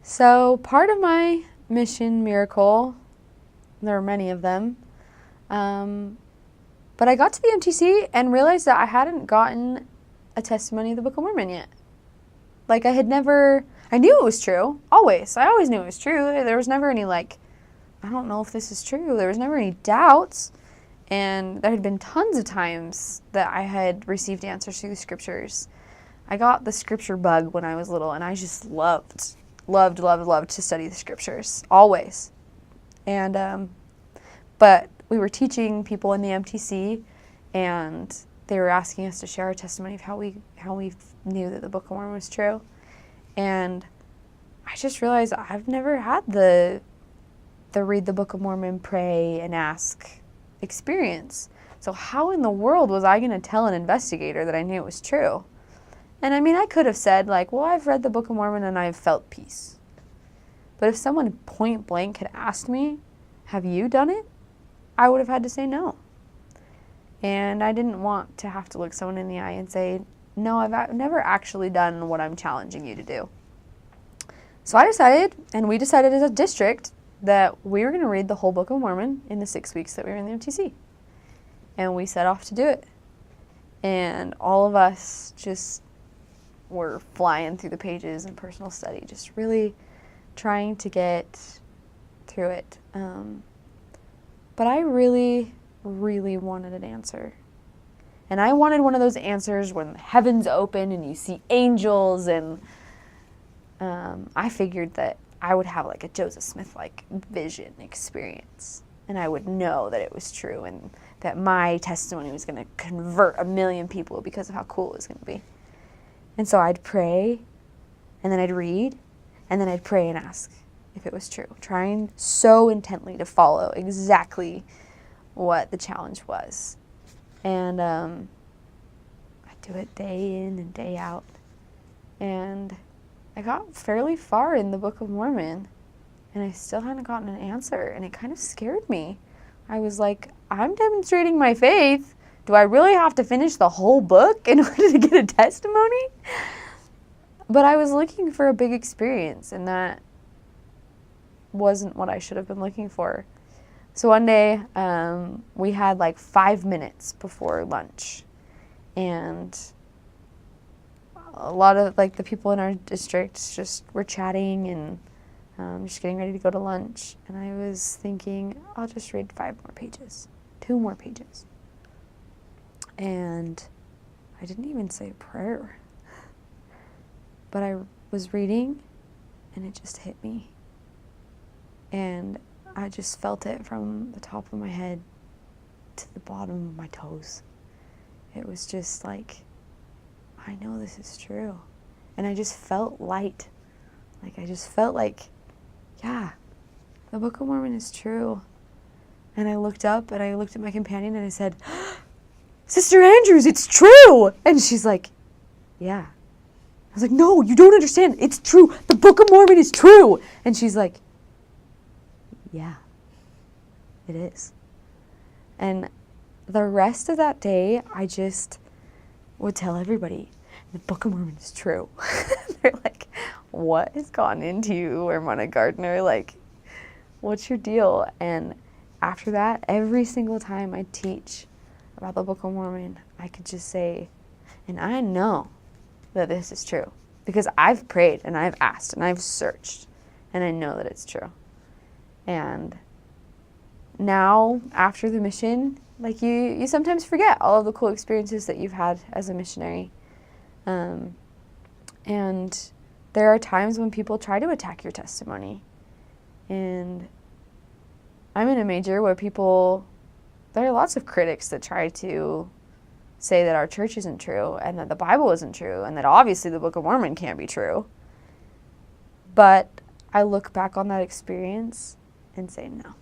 So part of my mission miracle, there are many of them, but I got to the MTC and realized that I hadn't gotten a testimony of the Book of Mormon yet. Like I knew it was true, always. I always knew it was true. There was never any I don't know if this is true. There was never any doubts. And there had been tons of times that I had received answers through the scriptures. I got the scripture bug when I was little, and I just loved to study the scriptures, always. And, but we were teaching people in the MTC, and they were asking us to share our testimony of how we knew that the Book of Mormon was true. And I just realized I've never had the read the Book of Mormon, pray, and ask experience. So how in the world was I going to tell an investigator that I knew it was true? And I mean, I could have said well, I've read the Book of Mormon and I've felt peace. But if someone point blank had asked me, have you done it? I would have had to say no. And I didn't want to have to look someone in the eye and say, no, I've never actually done what I'm challenging you to do. So I decided, and we decided as a district, that we were going to read the whole Book of Mormon in the 6 weeks that we were in the MTC. And we set off to do it. And all of us just were flying through the pages in personal study, just really trying to get through it. But I really, really wanted an answer. And I wanted one of those answers when the heavens open and you see angels, and I figured that I would have a Joseph Smith-like vision experience, and I would know that it was true and that my testimony was going to convert 1 million people because of how cool it was going to be. And so I'd pray, and then I'd read, and then I'd pray and ask if it was true, trying so intently to follow exactly what the challenge was. And I'd do it day in and day out. And I got fairly far in the Book of Mormon, and I still hadn't gotten an answer, and it kind of scared me. I was like, I'm demonstrating my faith. Do I really have to finish the whole book in order to get a testimony? But I was looking for a big experience, and that wasn't what I should have been looking for. So one day, we had 5 minutes before lunch, and a lot of the people in our district just were chatting and just getting ready to go to lunch. And I was thinking, I'll just read 5 more pages, 2 more pages. And I didn't even say a prayer. But I was reading, and it just hit me. And I just felt it from the top of my head to the bottom of my toes. It was just I know this is true. And I just felt light. I just felt yeah, the Book of Mormon is true. And I looked up, and I looked at my companion, and I said, Sister Andrews, it's true! And she's like, yeah. I was like, no, you don't understand. It's true. The Book of Mormon is true. And she's like, yeah, it is. And the rest of that day, I just would tell everybody, the Book of Mormon is true. They're like, what has gone into you, Allie Gardner? What's your deal? And after that, every single time I teach about the Book of Mormon, I could just say, and I know that this is true because I've prayed and I've asked and I've searched, and I know that it's true. And now, after the mission, you sometimes forget all of the cool experiences that you've had as a missionary. And there are times when people try to attack your testimony. And I'm in a major where there are lots of critics that try to say that our church isn't true and that the Bible isn't true and that obviously the Book of Mormon can't be true. But I look back on that experience and say, no,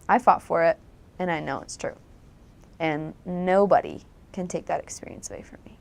I fought for it and I know it's true. And nobody can take that experience away from me.